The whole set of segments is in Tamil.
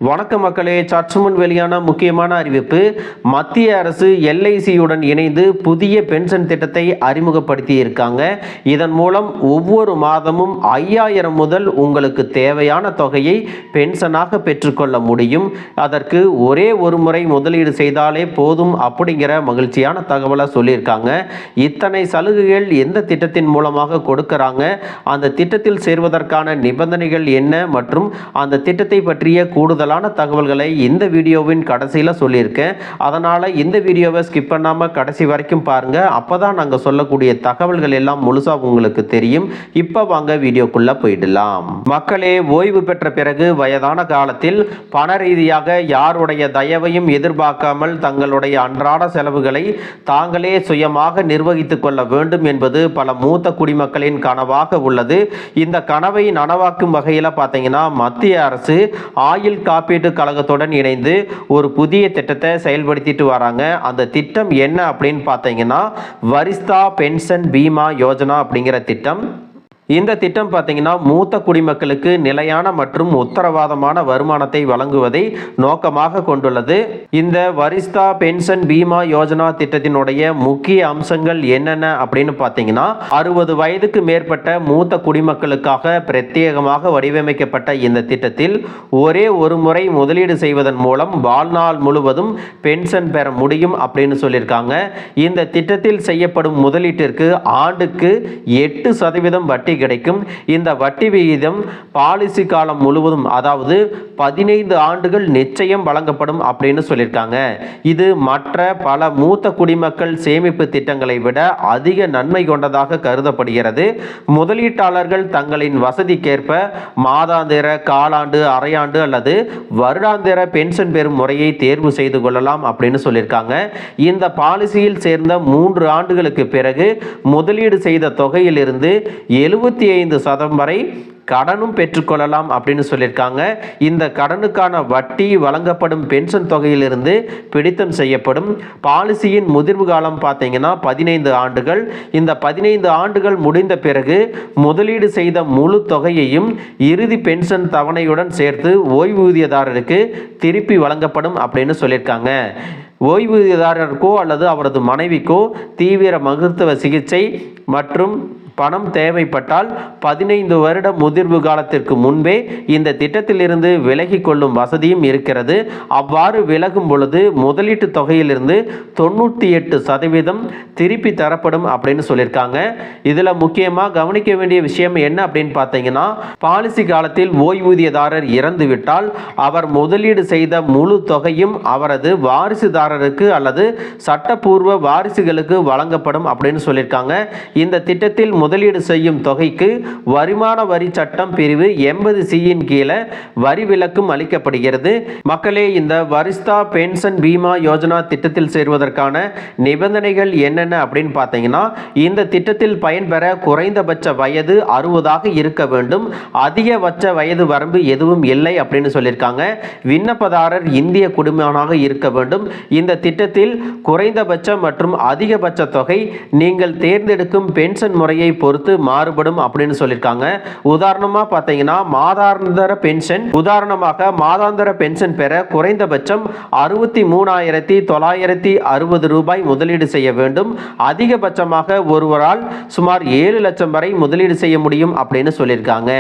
வணக்க மக்களே, சற்று முன் வெளியான முக்கியமான அறிவிப்பு. மத்திய அரசு எல்ஐசியுடன் இணைந்து புதிய பென்ஷன் திட்டத்தை அறிமுகப்படுத்தி இருக்காங்க. இதன் மூலம் ஒவ்வொரு மாதமும் 5000 முதல் உங்களுக்கு தேவையான தொகையை பென்ஷனாக பெற்றுக்கொள்ள முடியும். அதற்கு ஒரே ஒரு முறை முதலீடு செய்தாலே போதும் அப்படிங்கிற மகிழ்ச்சியான தகவலை சொல்லியிருக்காங்க. இத்தனை சலுகைகள் எந்த திட்டத்தின் மூலமாக கொடுக்கறாங்க, அந்த திட்டத்தில் சேர்வதற்கான நிபந்தனைகள் என்ன மற்றும் அந்த திட்டத்தை பற்றிய கூடுதல் தகவல்களை இந்த வீடியோவின் கடைசியில் சொல்லியிருக்கேன். அதனால இந்த வீடியோவை ஸ்கிப் பண்ணாம கடைசி வரைக்கும் பாருங்க. அப்பதான் நாங்க சொல்லக்கூடிய தகவல்கள் எல்லாம் முழுசா உங்களுக்கு தெரியும். இப்ப வாங்க வீடியோக்குள்ள போயிடலாம். மக்களே, ஓய்வு பெற்ற பிறகு வயதான காலத்தில் பண ரீதியாக யாருடைய தயவையும் எதிர்பார்க்காமல் தங்களுடைய அன்றாட செலவுகளை தாங்களே சுயமாக நிர்வகித்துக் கொள்ள வேண்டும் என்பது பல மூத்த குடிமக்களின் கனவாக உள்ளது. இந்த கனவை நனவாக்கும் வகையில் பார்த்தீங்கன்னா மத்திய அரசு ஆயுள் காப்பீட்டு கழகத்துடன் இணைந்து ஒரு புதிய திட்டத்தை செயல்படுத்திட்டு வராங்க. அந்த திட்டம் என்ன அப்படின்னு பார்த்தீங்கன்னா வரிஸ்தா பென்ஷன் பீமா யோஜனா அப்படிங்கிற திட்டம். இந்த திட்டம் பார்த்தீங்கன்னா மூத்த குடிமக்களுக்கு நிலையான மற்றும் உத்தரவாதமான வருமானத்தை வழங்குவதை நோக்கமாக கொண்டுள்ளது. இந்த வரிஸ்தா பென்ஷன் பீமா யோஜனா திட்டத்தினுடைய முக்கிய அம்சங்கள் என்னென்ன அப்படின்னு பார்த்தீங்கன்னா 60 வயதுக்கு மேற்பட்ட மூத்த குடிமக்களுக்காக பிரத்யேகமாக வடிவமைக்கப்பட்ட இந்த திட்டத்தில் ஒரே ஒரு முறை முதலீடு செய்வதன் மூலம் வாழ்நாள் முழுவதும் பென்ஷன் பெற முடியும் அப்படின்னு சொல்லியிருக்காங்க. இந்த திட்டத்தில் செய்யப்படும் முதலீட்டிற்கு ஆண்டுக்கு 8% வட்டி கிடைக்கும். இந்த வட்டி விகிதம் பாலிசி காலம் முழுவதும், அதாவது 15 ஆண்டுகள் நிச்சயம் வழங்கப்படும் அப்படின்னு சொல்லியிருக்காங்க. இது மற்ற பல மூத்த குடிமக்கள் சேமிப்பு திட்டங்களை விட அதிக நன்மை கொண்டதாக கருதப்படுகிறது. முதலீட்டாளர்கள் தங்களின் வசதிக்கேற்ப மாதாந்திர, காலாண்டு, அரையாண்டு அல்லது வருடாந்திர பென்ஷன் பெறும் முறையை தேர்வு செய்து கொள்ளலாம் அப்படின்னு சொல்லியிருக்காங்க. இந்த பாலிசியில் சேர்ந்த 3 ஆண்டுகளுக்கு பிறகு முதலீடு செய்த தொகையிலிருந்து 75% வரை கடனும் பெற்றுக்கொள்ளலாம் அப்படின்னு சொல்லியிருக்காங்க. இந்த கடனுக்கான வட்டி வழங்கப்படும் பென்ஷன் தொகையிலிருந்து பிடித்தம் செய்யப்படும். பாலிசியின் முதிர்வு காலம் பார்த்தீங்கன்னா 15 ஆண்டுகள். இந்த 15 ஆண்டுகள் முடிந்த பிறகு முதலீடு செய்த முழு தொகையையும் இறுதி பென்ஷன் தவணையுடன் சேர்த்து ஓய்வூதியதாரருக்கு திருப்பி வழங்கப்படும் அப்படின்னு சொல்லியிருக்காங்க. ஓய்வூதியதாரருக்கோ அல்லது அவரது மனைவிக்கோ தீவிர மருத்துவ சிகிச்சை மற்றும் பணம் தேவைப்பட்டால் 15 வருட முதிர்வு காலத்திற்கு முன்பே இந்த திட்டத்திலிருந்து விலகி கொள்ளும் வசதியும் இருக்கிறது. அவ்வாறு விலகும் பொழுது முதலீட்டு தொகையிலிருந்து 98% திருப்பி தரப்படும் அப்படின்னு சொல்லியிருக்காங்க. இதில் முக்கியமாக கவனிக்க வேண்டிய விஷயம் என்ன அப்படின்னு பார்த்தீங்கன்னா, பாலிசி காலத்தில் ஓய்வூதியதாரர் இறந்துவிட்டால் அவர் முதலீடு செய்த முழு தொகையும் அவரது வாரிசுதாரருக்கு அல்லது சட்டப்பூர்வ வாரிசுகளுக்கு வழங்கப்படும் அப்படின்னு சொல்லியிருக்காங்க. இந்த திட்டத்தில் முதலீடு செய்யும் தொகைக்கு வருமான வரி சட்டம் பிரிவு 80C கீழே வரி விலக்கும் அளிக்கப்படுகிறது. மக்களே, இந்த வரிஸ்தா பென்ஷன் பீமா யோஜனா திட்டத்தில் சேர்வதற்கான நிபந்தனைகள் என்னென்ன அப்படின்னு பார்த்தீங்கன்னா, இந்த திட்டத்தில் பயன்பெற குறைந்தபட்ச வயது 60 இருக்க வேண்டும். அதிகபட்ச வயது வரம்பு எதுவும் இல்லை அப்படின்னு சொல்லியிருக்காங்க. விண்ணப்பதாரர் இந்திய குடிமகனாக இருக்க வேண்டும். இந்த திட்டத்தில் குறைந்தபட்ச மற்றும் அதிகபட்ச தொகை நீங்கள் தேர்ந்தெடுக்கும் பென்ஷன் முறையை பொறுத்து மாறுபடும் அப்படின்னு சொல்லியிருக்காங்க. உதாரணமாக பார்த்தீங்கன்னா மாதாந்திர பென்ஷன் பெற குறைந்தபட்சம் 63,960 ரூபாய் முதலீடு செய்ய வேண்டும். அதிகபட்சமாக ஒருவரால் சுமார் 7 லட்சம் வரை முதலீடு செய்ய முடியும் அப்படின்னு சொல்லியிருக்காங்க.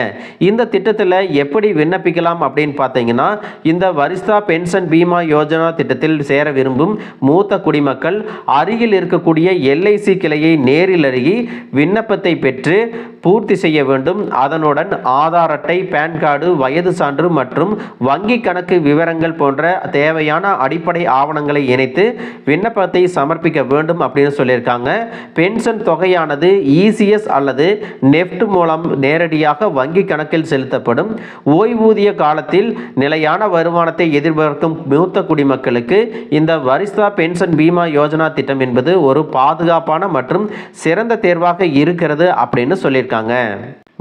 இந்த திட்டத்தில் எப்படி விண்ணப்பிக்கலாம் அப்படின்னு பார்த்தீங்கன்னா, இந்த வரிஸ்தா பென்ஷன் பீமா யோஜனா திட்டத்தில் சேர விரும்பும் மூத்த குடிமக்கள் அருகில் இருக்கக்கூடிய எல்ஐசி கிளையை நேரில் அருகி விண்ணப்பத்தை பெற்று பூர்த்தி செய்ய வேண்டும். அதனுடன் ஆதார் அட்டை, பேன் கார்டு, வயது சான்று மற்றும் வங்கி கணக்கு விவரங்கள் போன்ற தேவையான அடிப்படை ஆவணங்களை இணைத்து விண்ணப்பத்தை சமர்ப்பிக்க வேண்டும் அப்படின்னு சொல்லியிருக்காங்க. பென்ஷன் தொகையானது இசிஎஸ் அல்லது நெஃப்ட் மூலம் நேரடியாக வங்கி கணக்கில் செலுத்தப்படும். ஓய்வூதிய காலத்தில் நிலையான வருமானத்தை எதிர்பார்க்கும் மூத்த குடிமக்களுக்கு இந்த வரிஸ்தா பென்ஷன் பீமா யோஜனா திட்டம் என்பது ஒரு பாதுகாப்பான மற்றும் சிறந்த தேர்வாக இருக்கிறது அப்படின்னு சொல்லியிருக்காங்க.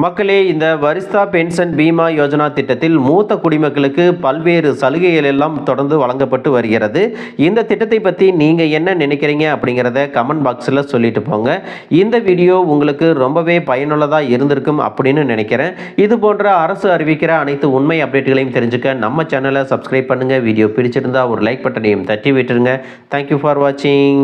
மக்களே, இந்த வரிஸ்தா பென்ஷன் பீமா யோஜனா திட்டத்தில் மூத்த குடிமக்களுக்கு பல்வேறு சலுகைகள் எல்லாம் தொடர்ந்து வழங்கப்பட்டு வருகிறது. இந்த திட்டத்தை பற்றி நீங்கள் என்ன நினைக்கிறீங்க அப்படிங்கிறத கமெண்ட் பாக்ஸில் சொல்லிட்டு போங்க. இந்த வீடியோ உங்களுக்கு ரொம்பவே பயனுள்ளதாக இருந்திருக்கும் அப்படின்னு நினைக்கிறேன். இது போன்ற அரசு அறிவிக்கிற அனைத்து உண்மை அப்டேட்டுகளையும் தெரிஞ்சுக்க நம்ம சேனலை சப்ஸ்கிரைப் பண்ணுங்கள். வீடியோ பிடிச்சிருந்தா ஒரு லைக் பட்டனையும் தட்டி விட்டுருங்க. தேங்க்யூ ஃபார் வாட்சிங்.